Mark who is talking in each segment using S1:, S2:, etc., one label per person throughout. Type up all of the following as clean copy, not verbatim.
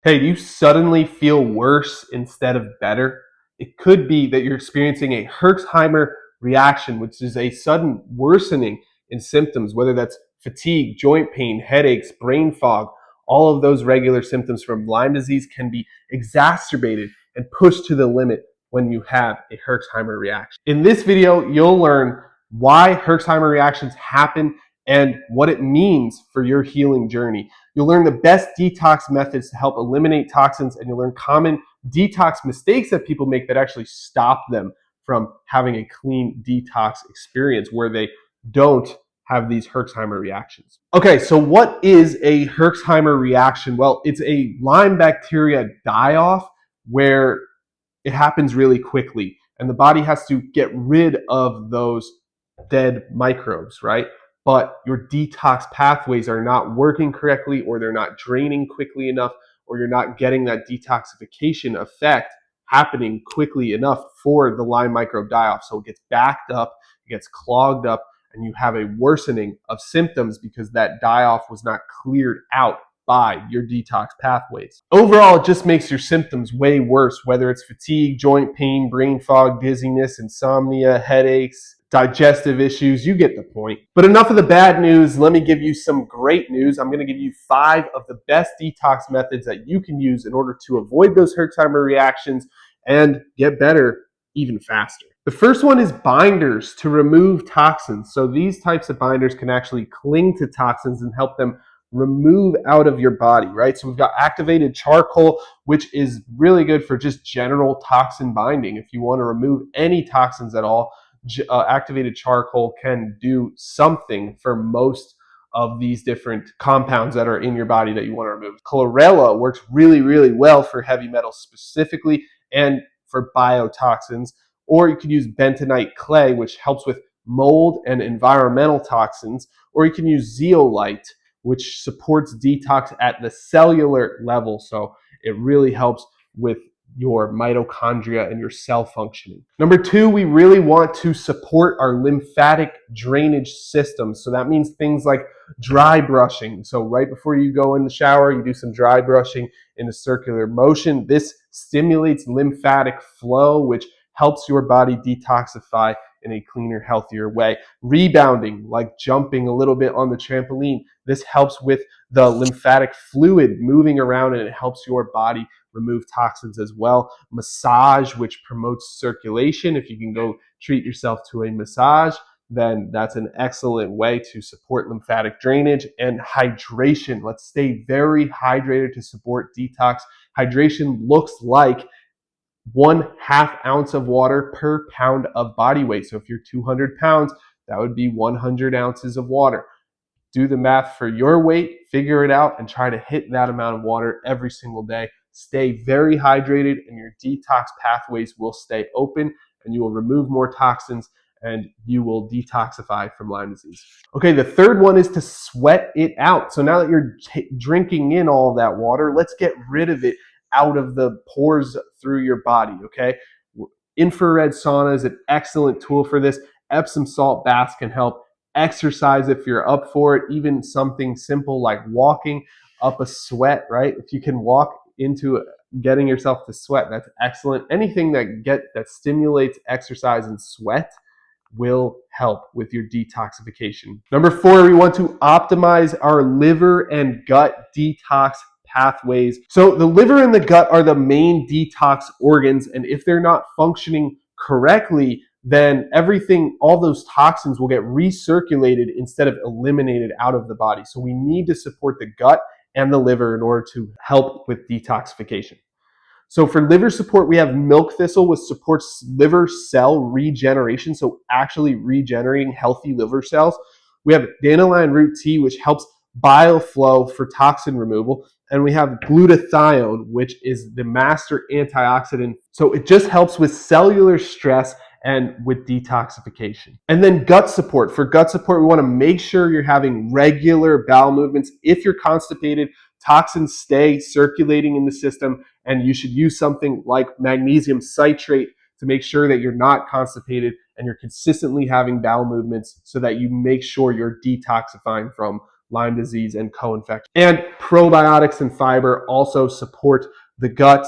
S1: Hey, do you suddenly feel worse instead of better? It could be that you're experiencing a Herxheimer reaction, which is a sudden worsening in symptoms, whether that's fatigue, joint pain, headaches, brain fog. All of those regular symptoms from Lyme disease can be exacerbated and pushed to the limit when you have a Herxheimer reaction. In this video, you'll learn why Herxheimer reactions happen and what it means for your healing journey. You'll learn the best detox methods to help eliminate toxins, and you'll learn common detox mistakes that people make that actually stop them from having a clean detox experience where they don't have these Herxheimer reactions. Okay, so what is a Herxheimer reaction? Well, it's a Lyme bacteria die-off where it happens really quickly, and the body has to get rid of those dead microbes, right? But your detox pathways are not working correctly, or they're not draining quickly enough, or you're not getting that detoxification effect happening quickly enough for the Lyme microbe die-off. So it gets backed up, it gets clogged up, and you have a worsening of symptoms because that die-off was not cleared out by your detox pathways. Overall, it just makes your symptoms way worse, whether it's fatigue, joint pain, brain fog, dizziness, insomnia, headaches, digestive issues. You get the point. But enough of the bad news. Let me give you some great news. I'm going to give you 5 of the best detox methods that you can use in order to avoid those Herxheimer reactions and get better even faster. The first one is binders to remove toxins. So these types of binders can actually cling to toxins and help them remove out of your body, right? So we've got activated charcoal, which is really good for just general toxin binding. If you want to remove any toxins at all, activated charcoal can do something for most of these different compounds that are in your body that you want to remove. Chlorella works really, really well for heavy metals specifically and for biotoxins. Or you could use bentonite clay, which helps with mold and environmental toxins. Or you can use zeolite, which supports detox at the cellular level. So it really helps with your mitochondria and your cell functioning. Number 2, we really want to support our lymphatic drainage system. So that means things like dry brushing. So right before you go in the shower, you do some dry brushing in a circular motion. This stimulates lymphatic flow, which helps your body detoxify in a cleaner, healthier way. Rebounding, like jumping a little bit on the trampoline. This helps with the lymphatic fluid moving around, and it helps your body remove toxins as well. Massage, which promotes circulation. If you can go treat yourself to a massage, then that's an excellent way to support lymphatic drainage. And hydration. Let's stay very hydrated to support detox. Hydration looks like 1/2 ounce of water per pound of body weight. So if you're 200 pounds, that would be 100 ounces of water. Do the math for your weight, figure it out, and try to hit that amount of water every single day. Stay very hydrated, and your detox pathways will stay open, and you will remove more toxins, and you will detoxify from Lyme disease. Okay, the third one is to sweat it out. So now that you're drinking in all of that water, let's get rid of it out of the pores through your body, okay? Infrared sauna is an excellent tool for this. Epsom salt baths can help. Exercise if you're up for it, even something simple like walking up a sweat, right? If you can walk into getting yourself to sweat, that's excellent. Anything that stimulates exercise and sweat will help with your detoxification. Number 4, we want to optimize our liver and gut detox pathways. So the liver and the gut are the main detox organs, and if they're not functioning correctly, then everything, all those toxins will get recirculated instead of eliminated out of the body. So we need to support the gut and the liver in order to help with detoxification. So for liver support, we have milk thistle, which supports liver cell regeneration, so actually regenerating healthy liver cells. We have dandelion root tea, which helps bile flow for toxin removal. And we have glutathione, which is the master antioxidant. So it just helps with cellular stress and with detoxification. And then gut support. For gut support, we want to make sure you're having regular bowel movements. If you're constipated, toxins stay circulating in the system, and you should use something like magnesium citrate to make sure that you're not constipated and you're consistently having bowel movements so that you make sure you're detoxifying from Lyme disease and co-infection. And probiotics and fiber also support the gut,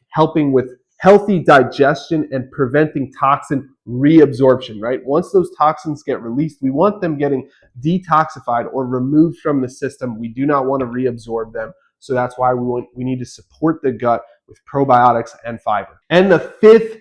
S1: helping with healthy digestion and preventing toxin reabsorption, right? Once those toxins get released, we want them getting detoxified or removed from the system. We do not want to reabsorb them. So that's why we need to support the gut with probiotics and fiber. And the fifth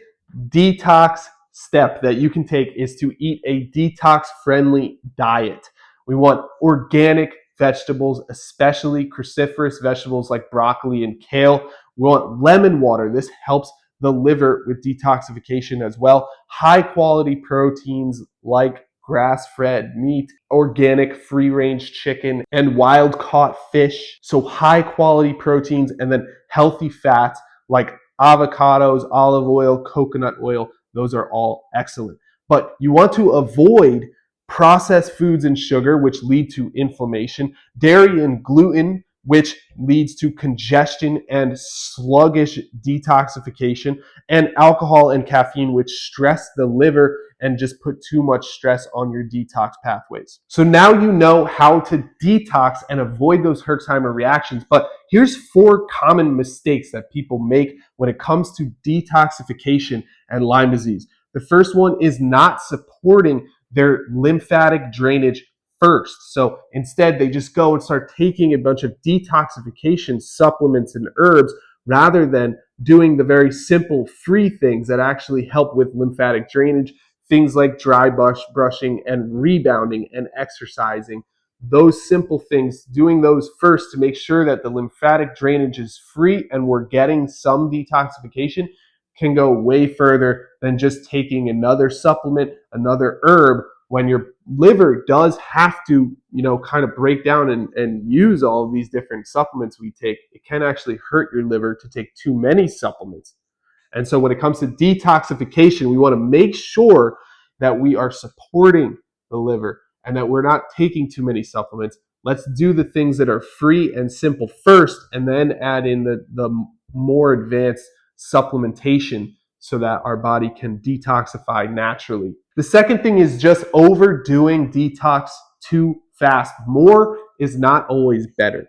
S1: detox step that you can take is to eat a detox-friendly diet. We want organic vegetables, especially cruciferous vegetables like broccoli and kale. We want lemon water. This helps the liver with detoxification as well. High quality proteins like grass-fed meat, organic free-range chicken, and wild-caught fish. So high quality proteins, and then healthy fats like avocados, olive oil, coconut oil. Those are all excellent. But you want to avoid processed foods and sugar, which lead to inflammation, dairy and gluten, which leads to congestion and sluggish detoxification, and alcohol and caffeine, which stress the liver and just put too much stress on your detox pathways. So now you know how to detox and avoid those Herxheimer reactions, but here's 4 common mistakes that people make when it comes to detoxification and Lyme disease. The first one is not supporting their lymphatic drainage first. So instead, they just go and start taking a bunch of detoxification supplements and herbs rather than doing the very simple free things that actually help with lymphatic drainage, things like dry brushing and rebounding and exercising. Those simple things, doing those first to make sure that the lymphatic drainage is free and we're getting some detoxification, can go way further than just taking another supplement, another herb, when your liver does have to, kind of break down and use all of these different supplements we take. It can actually hurt your liver to take too many supplements. And so when it comes to detoxification, we want to make sure that we are supporting the liver and that we're not taking too many supplements. Let's do the things that are free and simple first, and then add in the more advanced supplementation so that our body can detoxify naturally. The second thing is just overdoing detox too fast. More is not always better.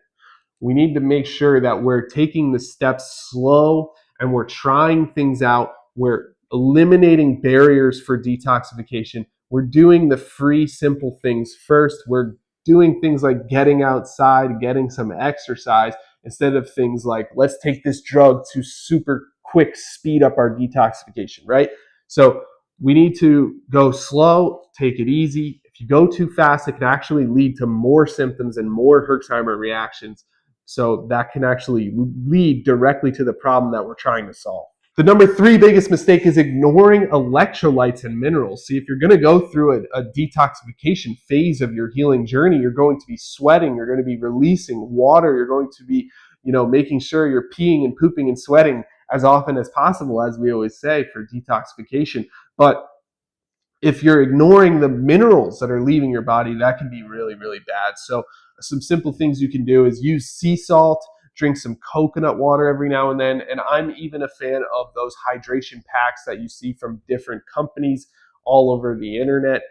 S1: We need to make sure that we're taking the steps slow and we're trying things out. We're eliminating barriers for detoxification. We're doing the free, simple things first. We're doing things like getting outside, getting some exercise, instead of things like, let's take this drug to super quick speed up our detoxification, right? So we need to go slow, take it easy. If you go too fast, it can actually lead to more symptoms and more Herxheimer reactions. So that can actually lead directly to the problem that we're trying to solve. The number 3 biggest mistake is ignoring electrolytes and minerals. See, if you're going to go through a detoxification phase of your healing journey, you're going to be sweating, you're going to be releasing water, you're going to be, making sure you're peeing and pooping and sweating as often as possible, as we always say, for detoxification. But if you're ignoring the minerals that are leaving your body, that can be really, really bad. So some simple things you can do is use sea salt, drink some coconut water every now and then. And I'm even a fan of those hydration packs that you see from different companies all over the internet.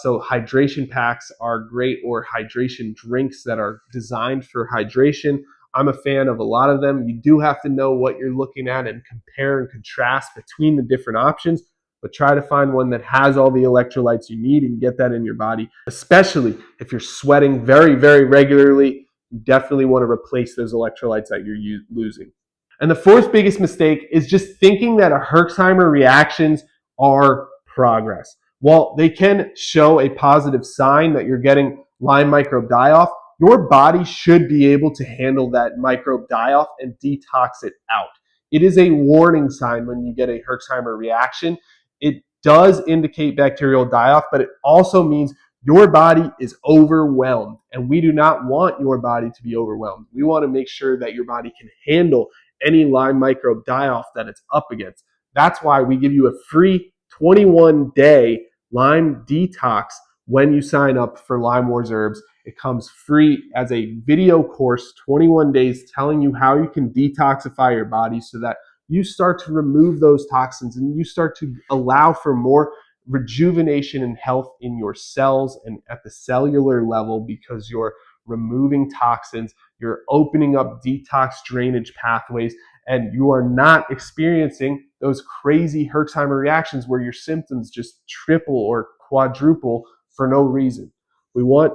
S1: So hydration packs are great, or hydration drinks that are designed for hydration. I'm a fan of a lot of them. You do have to know what you're looking at and compare and contrast between the different options, but try to find one that has all the electrolytes you need and get that in your body, especially if you're sweating very, very regularly. You definitely want to replace those electrolytes that you're losing. And the 4th biggest mistake is just thinking that a Herxheimer reactions are progress. While they can show a positive sign that you're getting Lyme microbe die-off, your body should be able to handle that microbe die-off and detox it out. It is a warning sign when you get a Herxheimer reaction. It does indicate bacterial die-off, but it also means your body is overwhelmed, and we do not want your body to be overwhelmed. We want to make sure that your body can handle any Lyme microbe die-off that it's up against. That's why we give you a free 21-day Lyme detox when you sign up for Lyme Wars Herbs. It comes free as a video course, 21 days, telling you how you can detoxify your body so that you start to remove those toxins and you start to allow for more rejuvenation and health in your cells and at the cellular level, because you're removing toxins, you're opening up detox drainage pathways, and you are not experiencing those crazy Herxheimer reactions where your symptoms just triple or quadruple for no reason. We want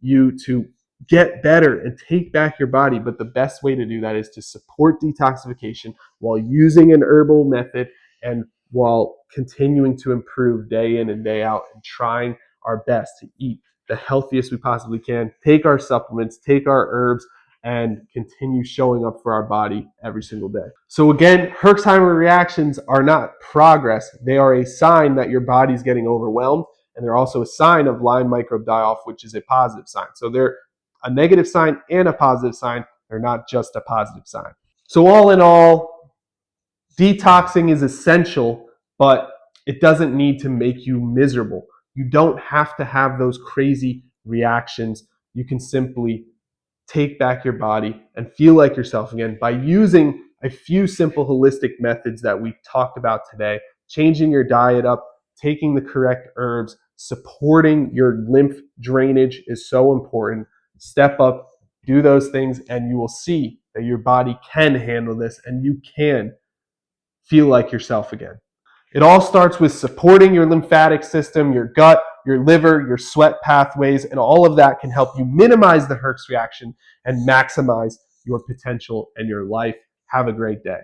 S1: you to get better and take back your body, but the best way to do that is to support detoxification while using an herbal method and while continuing to improve day in and day out and trying our best to eat the healthiest we possibly can, take our supplements, take our herbs, and continue showing up for our body every single day. So again, Herxheimer reactions are not progress. They are a sign that your body's getting overwhelmed, and they're also a sign of Lyme microbe die-off, which is a positive sign. So they're a negative sign and a positive sign. They're not just a positive sign. So all in all, detoxing is essential, but it doesn't need to make you miserable. You don't have to have those crazy reactions. You can simply take back your body and feel like yourself again by using a few simple holistic methods that we talked about today. Changing your diet up, taking the correct herbs, supporting your lymph drainage is so important. Step up, do those things, and you will see that your body can handle this and you can feel like yourself again. It all starts with supporting your lymphatic system, your gut, your liver, your sweat pathways, and all of that can help you minimize the Herx reaction and maximize your potential and your life. Have a great day.